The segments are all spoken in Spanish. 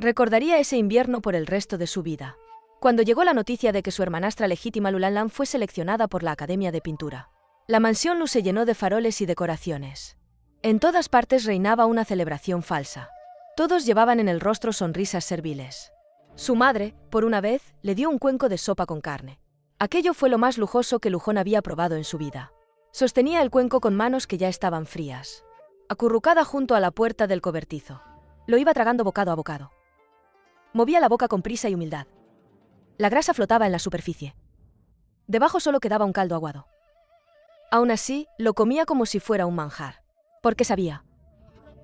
Recordaría ese invierno por el resto de su vida. Cuando llegó la noticia de que su hermanastra legítima Lulanlan fue seleccionada por la Academia de Pintura, la mansión Lu se llenó de faroles y decoraciones. En todas partes reinaba una celebración falsa. Todos llevaban en el rostro sonrisas serviles. Su madre, por una vez, le dio un cuenco de sopa con carne. Aquello fue lo más lujoso que Lujón había probado en su vida. Sostenía el cuenco con manos que ya estaban frías. Acurrucada junto a la puerta del cobertizo. Lo iba tragando bocado a bocado. Movía la boca con prisa y humildad. La grasa flotaba en la superficie. Debajo solo quedaba un caldo aguado. Aún así, lo comía como si fuera un manjar. Porque sabía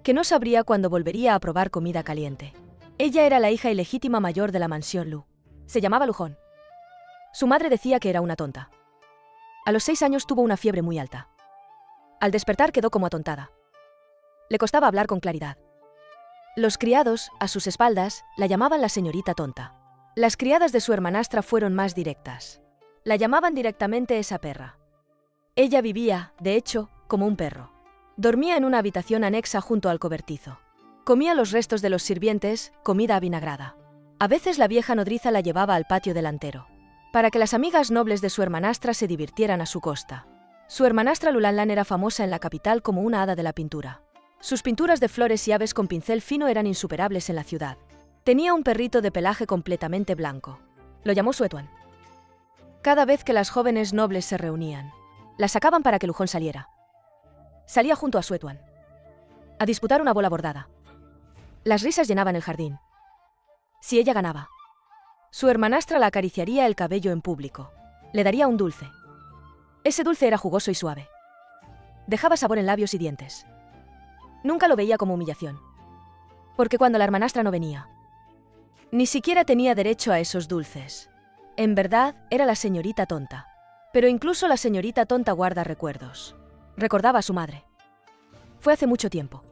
que no sabría cuándo volvería a probar comida caliente. Ella era la hija ilegítima mayor de la mansión Lu. Se llamaba Lujón. Su madre decía que era una tonta. A los 6 años tuvo una fiebre muy alta. Al despertar quedó como atontada. Le costaba hablar con claridad. Los criados, a sus espaldas, la llamaban la señorita tonta. Las criadas de su hermanastra fueron más directas. La llamaban directamente esa perra. Ella vivía, de hecho, como un perro. Dormía en una habitación anexa junto al cobertizo. Comía los restos de los sirvientes, comida avinagrada. A veces la vieja nodriza la llevaba al patio delantero, para que las amigas nobles de su hermanastra se divirtieran a su costa. Su hermanastra Lulanlan era famosa en la capital como una hada de la pintura. Sus pinturas de flores y aves con pincel fino eran insuperables en la ciudad. Tenía un perrito de pelaje completamente blanco. Lo llamó Suetuan. Cada vez que las jóvenes nobles se reunían, la sacaban para que Lujón saliera. Salía junto a Suetuan a disputar una bola bordada. Las risas llenaban el jardín. Si ella ganaba, su hermanastra la acariciaría el cabello en público. Le daría un dulce. Ese dulce era jugoso y suave. Dejaba sabor en labios y dientes. Nunca lo veía como humillación. Porque cuando la hermanastra no venía, ni siquiera tenía derecho a esos dulces. En verdad, era la señorita tonta. Pero incluso la señorita tonta guarda recuerdos. Recordaba a su madre. Fue hace mucho tiempo.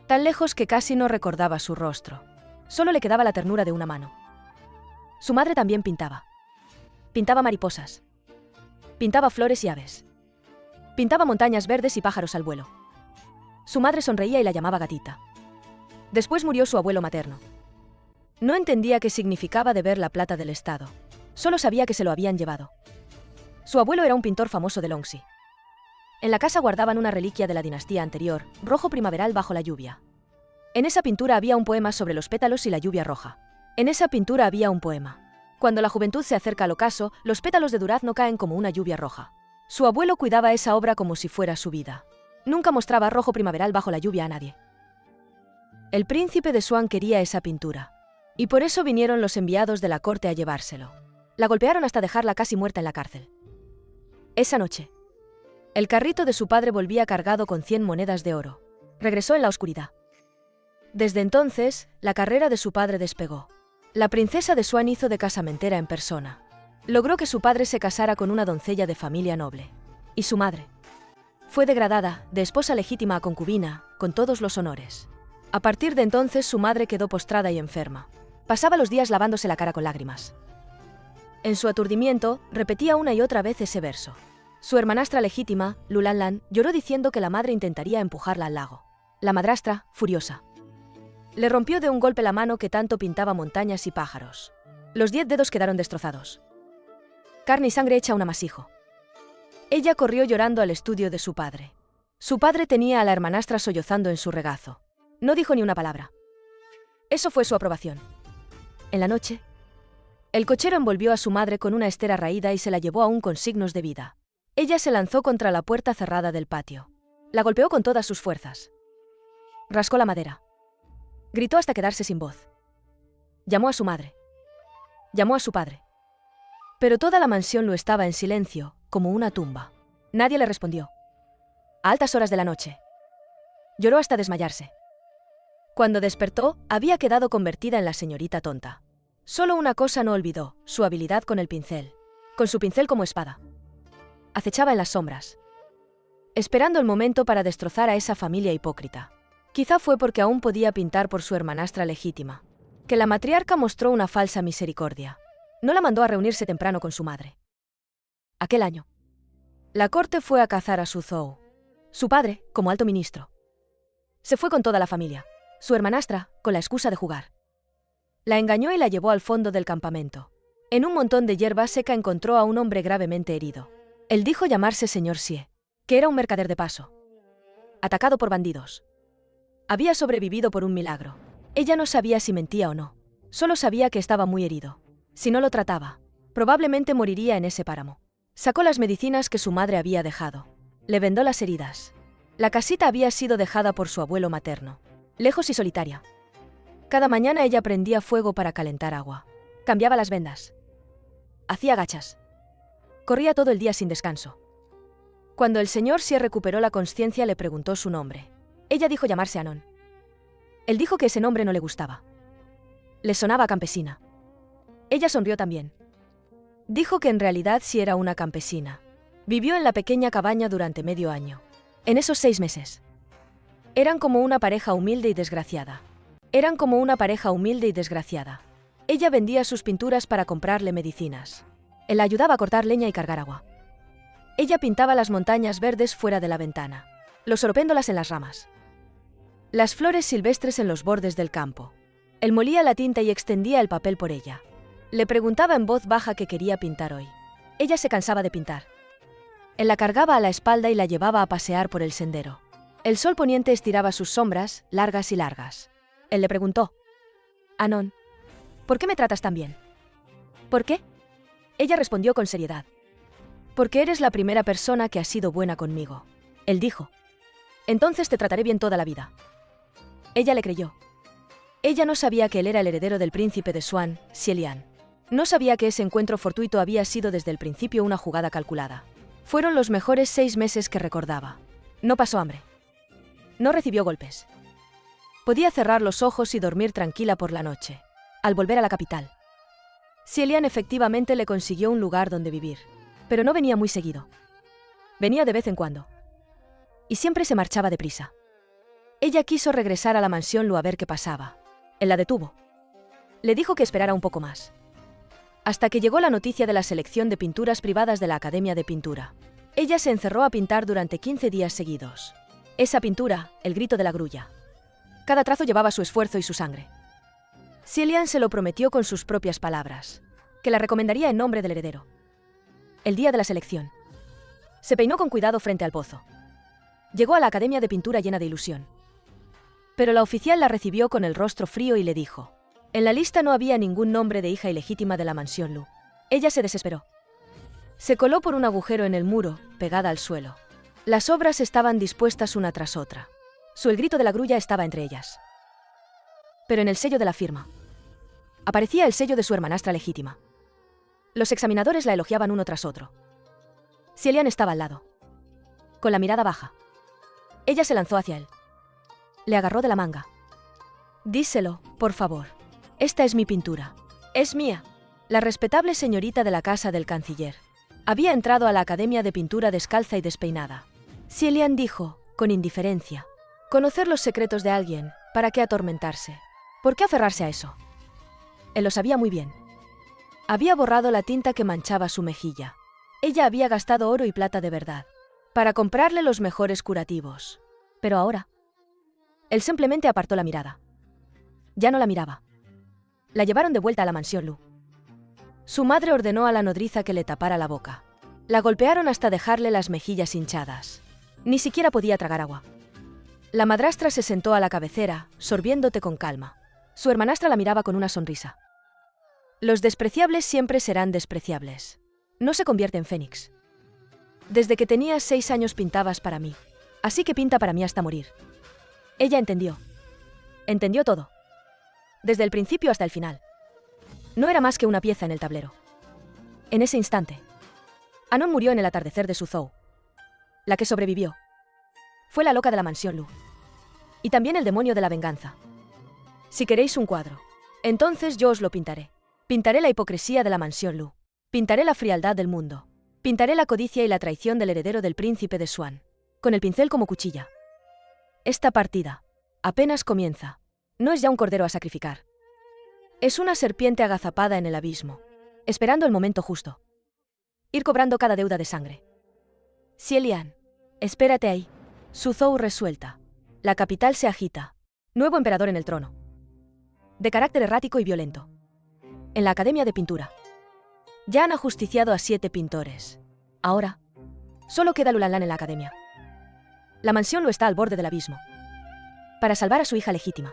Tan lejos que casi no recordaba su rostro. Solo le quedaba la ternura de una mano. Su madre también pintaba. Pintaba mariposas. Pintaba flores y aves. Pintaba montañas verdes y pájaros al vuelo. Su madre sonreía y la llamaba gatita. Después murió su abuelo materno. No entendía qué significaba deber la plata del Estado. Solo sabía que se lo habían llevado. Su abuelo era un pintor famoso de Longxi. En la casa guardaban una reliquia de la dinastía anterior, rojo primaveral bajo la lluvia. En esa pintura había un poema sobre los pétalos y la lluvia roja. En esa pintura había un poema. Cuando la juventud se acerca al ocaso, los pétalos de durazno caen como una lluvia roja. Su abuelo cuidaba esa obra como si fuera su vida. Nunca mostraba rojo primaveral bajo la lluvia a nadie. El príncipe de Swan quería esa pintura. Y por eso vinieron los enviados de la corte a llevárselo. La golpearon hasta dejarla casi muerta en la cárcel. Esa noche, el carrito de su padre volvía cargado con 100 monedas de oro. Regresó en la oscuridad. Desde entonces, la carrera de su padre despegó. La princesa de Swan hizo de casamentera en persona. Logró que su padre se casara con una doncella de familia noble. Y su madre fue degradada, de esposa legítima a concubina, con todos los honores. A partir de entonces su madre quedó postrada y enferma. Pasaba los días lavándose la cara con lágrimas. En su aturdimiento, repetía una y otra vez ese verso. Su hermanastra legítima, Lulanlan, lloró diciendo que la madre intentaría empujarla al lago. La madrastra, furiosa, le rompió de un golpe la mano que tanto pintaba montañas y pájaros. Los 10 dedos quedaron destrozados. Carne y sangre hecha un amasijo. Ella corrió llorando al estudio de su padre. Su padre tenía a la hermanastra sollozando en su regazo. No dijo ni una palabra. Eso fue su aprobación. En la noche, el cochero envolvió a su madre con una estera raída y se la llevó aún con signos de vida. Ella se lanzó contra la puerta cerrada del patio. La golpeó con todas sus fuerzas. Rascó la madera. Gritó hasta quedarse sin voz. Llamó a su madre. Llamó a su padre. Pero toda la mansión lo estaba en silencio, como una tumba. Nadie le respondió. A altas horas de la noche, lloró hasta desmayarse. Cuando despertó, había quedado convertida en la señorita tonta. Solo una cosa no olvidó, su habilidad con el pincel. Con su pincel como espada. Acechaba en las sombras, esperando el momento para destrozar a esa familia hipócrita. Quizá fue porque aún podía pintar por su hermanastra legítima, que la matriarca mostró una falsa misericordia. No la mandó a reunirse temprano con su madre. Aquel año, la corte fue a cazar a Su Zhou. Su padre, como alto ministro, se fue con toda la familia. Su hermanastra, con la excusa de jugar. La engañó y la llevó al fondo del campamento. En un montón de hierba seca encontró a un hombre gravemente herido. Él dijo llamarse señor Sie, que era un mercader de paso. Atacado por bandidos. Había sobrevivido por un milagro. Ella no sabía si mentía o no. Solo sabía que estaba muy herido. Si no lo trataba, probablemente moriría en ese páramo. Sacó las medicinas que su madre había dejado. Le vendó las heridas. La casita había sido dejada por su abuelo materno, lejos y solitaria. Cada mañana ella prendía fuego para calentar agua. Cambiaba las vendas. Hacía gachas. Corría todo el día sin descanso. Cuando el señor Sie recuperó la consciencia, le preguntó su nombre. Ella dijo llamarse Anon. Él dijo que ese nombre no le gustaba. Le sonaba a campesina. Ella sonrió también. Dijo que en realidad sí era una campesina. Vivió en la pequeña cabaña durante medio año. En esos 6 meses. Eran como una pareja humilde y desgraciada. Ella vendía sus pinturas para comprarle medicinas. Él la ayudaba a cortar leña y cargar agua. Ella pintaba las montañas verdes fuera de la ventana, los oropéndolas en las ramas, las flores silvestres en los bordes del campo. Él molía la tinta y extendía el papel por ella. Le preguntaba en voz baja qué quería pintar hoy. Ella se cansaba de pintar. Él la cargaba a la espalda y la llevaba a pasear por el sendero. El sol poniente estiraba sus sombras, largas y largas. Él le preguntó: Anon, ¿por qué me tratas tan bien? ¿Por qué? Ella respondió con seriedad: porque eres la primera persona que ha sido buena conmigo. Él dijo: entonces te trataré bien toda la vida. Ella le creyó. Ella no sabía que él era el heredero del príncipe de Swan, Sie Lian. No sabía que ese encuentro fortuito había sido desde el principio una jugada calculada. Fueron los mejores 6 meses que recordaba. No pasó hambre. No recibió golpes. Podía cerrar los ojos y dormir tranquila por la noche. Al volver a la capital, Sie Lian efectivamente le consiguió un lugar donde vivir. Pero no venía muy seguido. Venía de vez en cuando. Y siempre se marchaba deprisa. Ella quiso regresar a la mansión Lu a ver qué pasaba. Él la detuvo. Le dijo que esperara un poco más. Hasta que llegó la noticia de la selección de pinturas privadas de la Academia de Pintura. Ella se encerró a pintar durante 15 días seguidos. Esa pintura, el grito de la grulla. Cada trazo llevaba su esfuerzo y su sangre. Sie Lian se lo prometió con sus propias palabras, que la recomendaría en nombre del heredero. El día de la selección. Se peinó con cuidado frente al pozo. Llegó a la Academia de Pintura llena de ilusión. Pero la oficial la recibió con el rostro frío y le dijo: en la lista no había ningún nombre de hija ilegítima de la mansión Lu. Ella se desesperó. Se coló por un agujero en el muro, pegada al suelo. Las obras estaban dispuestas una tras otra. El grito de la grulla estaba entre ellas. Pero en el sello de la firma aparecía el sello de su hermanastra legítima. Los examinadores la elogiaban uno tras otro. Sie Lian estaba al lado, con la mirada baja. Ella se lanzó hacia él. Le agarró de la manga. Díselo, por favor. Esta es mi pintura. Es mía. La respetable señorita de la casa del canciller había entrado a la Academia de Pintura descalza y despeinada. Sie Lian dijo, con indiferencia: conocer los secretos de alguien, ¿para qué atormentarse? ¿Por qué aferrarse a eso? Él lo sabía muy bien. Había borrado la tinta que manchaba su mejilla. Ella había gastado oro y plata de verdad para comprarle los mejores curativos. Pero ahora, él simplemente apartó la mirada. Ya no la miraba. La llevaron de vuelta a la mansión Lu. Su madre ordenó a la nodriza que le tapara la boca. La golpearon hasta dejarle las mejillas hinchadas. Ni siquiera podía tragar agua. La madrastra se sentó a la cabecera, sorbiendo té con calma. Su hermanastra la miraba con una sonrisa. Los despreciables siempre serán despreciables. No se convierte en fénix. Desde que tenías 6 años pintabas para mí. Así que pinta para mí hasta morir. Ella entendió. Entendió todo. Desde el principio hasta el final. No era más que una pieza en el tablero. En ese instante, Anon murió en el atardecer de Suzhou. La que sobrevivió fue la loca de la mansión Lu. Y también el demonio de la venganza. Si queréis un cuadro, entonces yo os lo pintaré. Pintaré la hipocresía de la mansión Lu. Pintaré la frialdad del mundo. Pintaré la codicia y la traición del heredero del príncipe de Swan. Con el pincel como cuchilla. Esta partida apenas comienza. No es ya un cordero a sacrificar. Es una serpiente agazapada en el abismo, esperando el momento justo. Ir cobrando cada deuda de sangre. Sie Lian, espérate ahí. Suzhou resuelta. La capital se agita. Nuevo emperador en el trono. de carácter errático y violento. En la Academia de Pintura. Ya han ajusticiado a 7 pintores. Ahora, solo queda Lulanlan en la Academia. La mansión Lu está al borde del abismo. Para salvar a su hija legítima.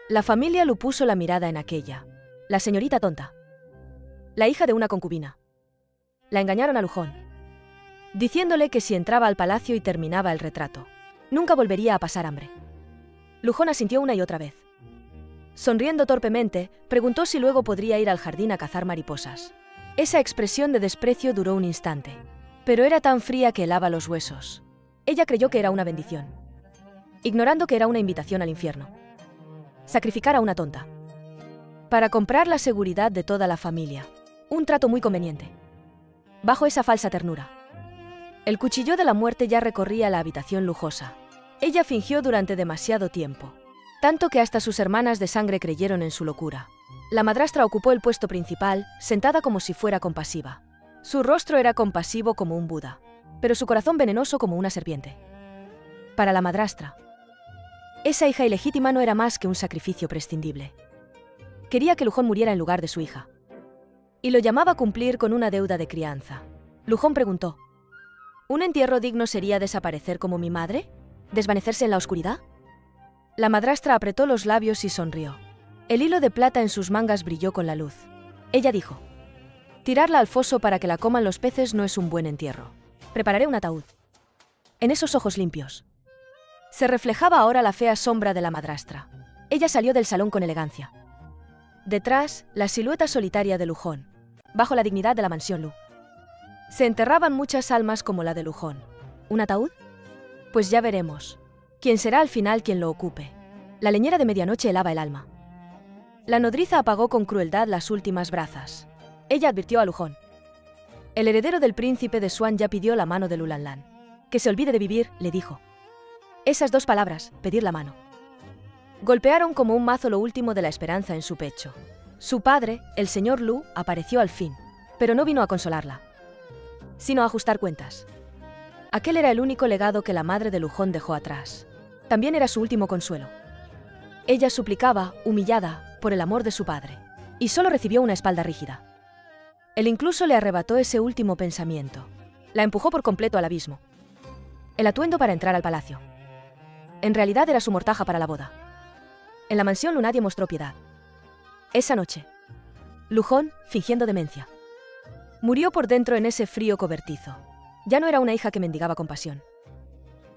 La familia Lu puso la mirada en aquella. La señorita tonta. La hija de una concubina. La engañaron a Lujón, diciéndole que si entraba al palacio y terminaba el retrato, nunca volvería a pasar hambre. Lujón asintió una y otra vez. Sonriendo torpemente, preguntó si luego podría ir al jardín a cazar mariposas. Esa expresión de desprecio duró un instante, pero era tan fría que helaba los huesos. Ella creyó que era una bendición, ignorando que era una invitación al infierno. Sacrificar a una tonta. Para comprar la seguridad de toda la familia. Un trato muy conveniente. Bajo esa falsa ternura. El cuchillo de la muerte ya recorría la habitación lujosa. Ella fingió durante demasiado tiempo. Tanto que hasta sus hermanas de sangre creyeron en su locura. La madrastra ocupó el puesto principal, sentada como si fuera compasiva. Su rostro era compasivo como un Buda, pero su corazón venenoso como una serpiente. Para la madrastra, esa hija ilegítima no era más que un sacrificio prescindible. Quería que Lujón muriera en lugar de su hija. Y lo llamaba cumplir con una deuda de crianza. Lujón preguntó: ¿un entierro digno sería desaparecer como mi madre? ¿Desvanecerse en la oscuridad? La madrastra apretó los labios y sonrió. El hilo de plata en sus mangas brilló con la luz. Ella dijo: tirarla al foso para que la coman los peces no es un buen entierro. Prepararé un ataúd. En esos ojos limpios se reflejaba ahora la fea sombra de la madrastra. Ella salió del salón con elegancia. Detrás, la silueta solitaria de Lujón. Bajo la dignidad de la mansión Lu. Se enterraban muchas almas como la de Lujón. ¿Un ataúd? Pues ya veremos. ¿Quién será al final quien lo ocupe? La leñera de medianoche helaba el alma. La nodriza apagó con crueldad las últimas brasas. Ella advirtió a Lujón. El heredero del príncipe de Swan ya pidió la mano de Lulanlan. Que se olvide de vivir, le dijo. Esas 2 palabras, pedir la mano, golpearon como un mazo lo último de la esperanza en su pecho. Su padre, el señor Lu, apareció al fin, pero no vino a consolarla, sino a ajustar cuentas. Aquel era el único legado que la madre de Lujón dejó atrás. También era su último consuelo. Ella suplicaba, humillada, por el amor de su padre, y solo recibió una espalda rígida. Él incluso le arrebató ese último pensamiento. La empujó por completo al abismo. El atuendo para entrar al palacio. En realidad era su mortaja para la boda. En la mansión Lu nadie mostró piedad. Esa noche, Lujón, fingiendo demencia, murió por dentro en ese frío cobertizo. Ya no era una hija que mendigaba compasión,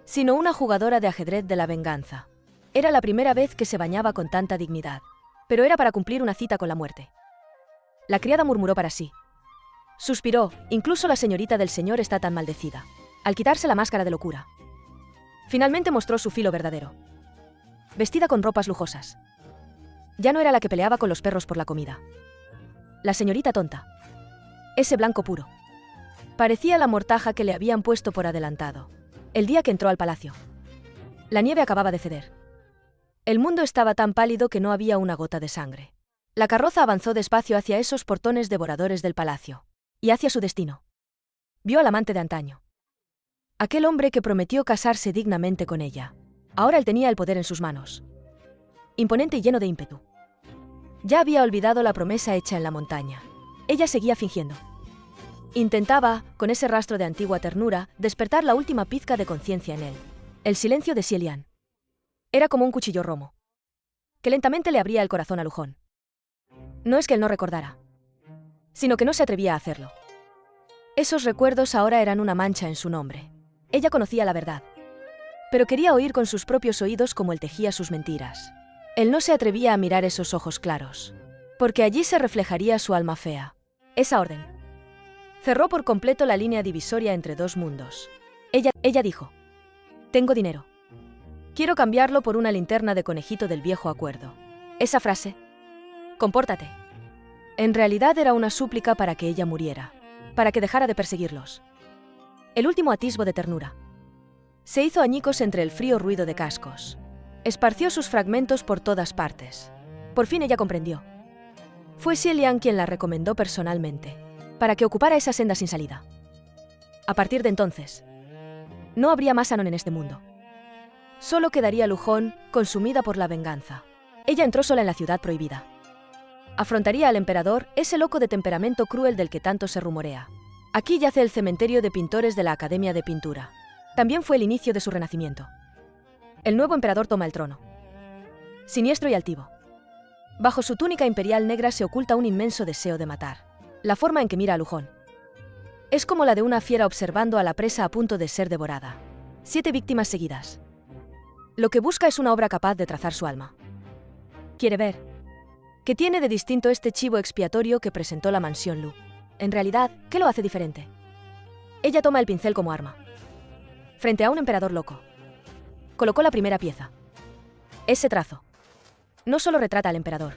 sino una jugadora de ajedrez de la venganza. Era la primera vez que se bañaba con tanta dignidad, pero era para cumplir una cita con la muerte. La criada murmuró para sí. Suspiró, incluso la señorita del señor está tan maldecida, al quitarse la máscara de locura. Finalmente mostró su filo verdadero. Vestida con ropas lujosas. Ya no era la que peleaba con los perros por la comida. La señorita tonta. Ese blanco puro. Parecía la mortaja que le habían puesto por adelantado. El día que entró al palacio. La nieve acababa de ceder. El mundo estaba tan pálido que no había una gota de sangre. La carroza avanzó despacio hacia esos portones devoradores del palacio. Y hacia su destino. Vio al amante de antaño. Aquel hombre que prometió casarse dignamente con ella. Ahora él tenía el poder en sus manos. Imponente y lleno de ímpetu. Ya había olvidado la promesa hecha en la montaña. Ella seguía fingiendo. Intentaba, con ese rastro de antigua ternura, despertar la última pizca de conciencia en él. El silencio de Xielian. Era como un cuchillo romo, que lentamente le abría el corazón a Lujón. No es que él no recordara, sino que no se atrevía a hacerlo. Esos recuerdos ahora eran una mancha en su nombre. Ella conocía la verdad, pero quería oír con sus propios oídos cómo él tejía sus mentiras. Él no se atrevía a mirar esos ojos claros, porque allí se reflejaría su alma fea. Esa orden cerró por completo la línea divisoria entre 2 mundos. Ella dijo: tengo dinero. Quiero cambiarlo por una linterna de conejito del viejo acuerdo. Esa frase, compórtate, en realidad era una súplica para que ella muriera, para que dejara de perseguirlos. El último atisbo de ternura se hizo añicos entre el frío ruido de cascos. Esparció sus fragmentos por todas partes. Por fin ella comprendió. Fue Xielian quien la recomendó personalmente, para que ocupara esa senda sin salida. A partir de entonces, no habría más Anon en este mundo. Solo quedaría Lujón, consumida por la venganza. Ella entró sola en la ciudad prohibida. Afrontaría al emperador, ese loco de temperamento cruel del que tanto se rumorea. Aquí yace el cementerio de pintores de la Academia de Pintura. También fue el inicio de su renacimiento. El nuevo emperador toma el trono. Siniestro y altivo. Bajo su túnica imperial negra se oculta un inmenso deseo de matar. La forma en que mira a Lujón es como la de una fiera observando a la presa a punto de ser devorada. 7 víctimas seguidas. Lo que busca es una obra capaz de trazar su alma. Quiere ver ¿qué tiene de distinto este chivo expiatorio que presentó la mansión Lu? En realidad, ¿qué lo hace diferente? Ella toma el pincel como arma. Frente a un emperador loco, colocó la primera pieza. Ese trazo no solo retrata al emperador,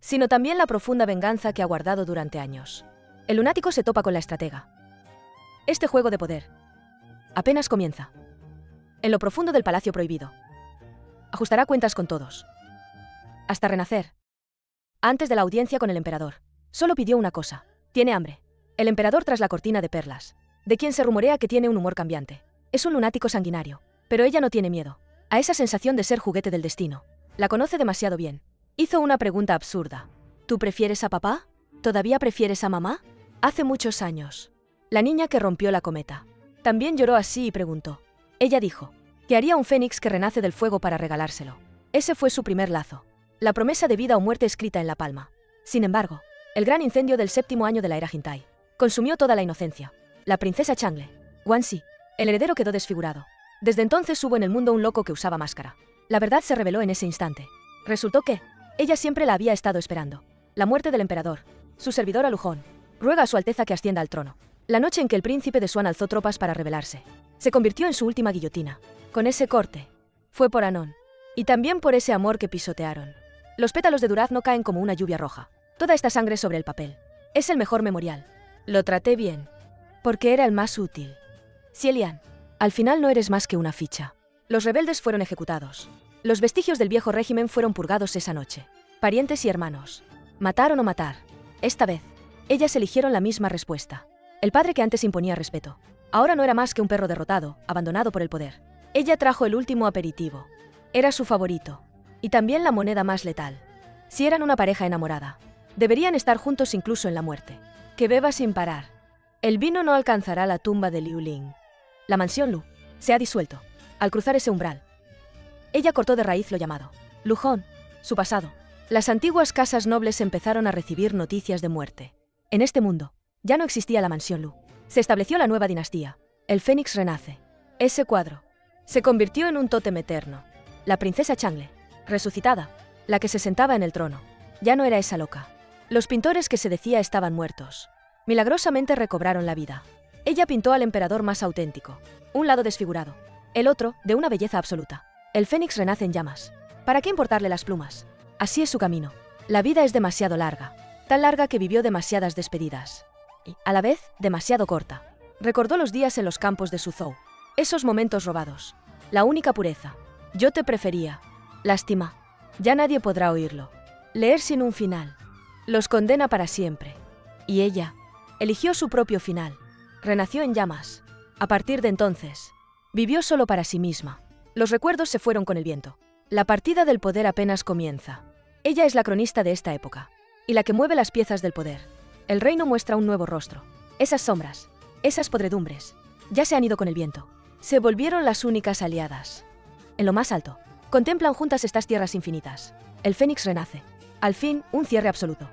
sino también la profunda venganza que ha guardado durante años. El lunático se topa con la estratega. Este juego de poder apenas comienza. En lo profundo del Palacio Prohibido, ajustará cuentas con todos. Hasta renacer. Antes de la audiencia con el emperador, solo pidió una cosa. Tiene hambre. El emperador tras la cortina de perlas, de quien se rumorea que tiene un humor cambiante. Es un lunático sanguinario, pero ella no tiene miedo a esa sensación de ser juguete del destino. La conoce demasiado bien. Hizo una pregunta absurda. ¿Tú prefieres a papá? ¿Todavía prefieres a mamá? Hace muchos años. La niña que rompió la cometa también lloró así y preguntó. Ella dijo que haría un fénix que renace del fuego para regalárselo. Ese fue su primer lazo. La promesa de vida o muerte escrita en la palma. Sin embargo, el gran incendio del 7º año de la era Jintai consumió toda la inocencia. La princesa Changle, Guanxi, el heredero quedó desfigurado. Desde entonces hubo en el mundo un loco que usaba máscara. La verdad se reveló en ese instante. Resultó que ella siempre la había estado esperando. La muerte del emperador. Su servidora Lujón ruega a su Alteza que ascienda al trono. La noche en que el príncipe de Swan alzó tropas para rebelarse, se convirtió en su última guillotina. Con ese corte, fue por Anon. Y también por ese amor que pisotearon. Los pétalos de durazno caen como una lluvia roja. Toda esta sangre sobre el papel. Es el mejor memorial. Lo traté bien. Porque era el más útil. Cielian, al final no eres más que una ficha. Los rebeldes fueron ejecutados. Los vestigios del viejo régimen fueron purgados esa noche. Parientes y hermanos. Matar o no matar. Esta vez, ellas eligieron la misma respuesta. El padre que antes imponía respeto. Ahora no era más que un perro derrotado, abandonado por el poder. Ella trajo el último aperitivo. Era su favorito. Y también la moneda más letal. Si eran una pareja enamorada, deberían estar juntos incluso en la muerte. Que beba sin parar. El vino no alcanzará la tumba de Liu Ling. La mansión Lu se ha disuelto. Al cruzar ese umbral, ella cortó de raíz lo llamado Lujón, su pasado. Las antiguas casas nobles empezaron a recibir noticias de muerte. En este mundo, ya no existía la mansión Lu. Se estableció la nueva dinastía. El Fénix renace. Ese cuadro se convirtió en un tótem eterno. La princesa Changle, resucitada, la que se sentaba en el trono, ya no era esa loca. Los pintores que se decía estaban muertos. Milagrosamente recobraron la vida. Ella pintó al emperador más auténtico. Un lado desfigurado. El otro, de una belleza absoluta. El Fénix renace en llamas. ¿Para qué importarle las plumas? Así es su camino. La vida es demasiado larga. Tan larga que vivió demasiadas despedidas. Y, a la vez, demasiado corta. Recordó los días en los campos de Suzhou. Esos momentos robados. La única pureza. Yo te prefería. Lástima. Ya nadie podrá oírlo. Leer sin un final. Los condena para siempre. Y ella eligió su propio final. Renació en llamas. A partir de entonces, vivió solo para sí misma. Los recuerdos se fueron con el viento. La partida del poder apenas comienza. Ella es la cronista de esta época. Y la que mueve las piezas del poder. El reino muestra un nuevo rostro. Esas sombras, esas podredumbres, ya se han ido con el viento. Se volvieron las únicas aliadas. En lo más alto, contemplan juntas estas tierras infinitas. El Fénix renace. Al fin, un cierre absoluto.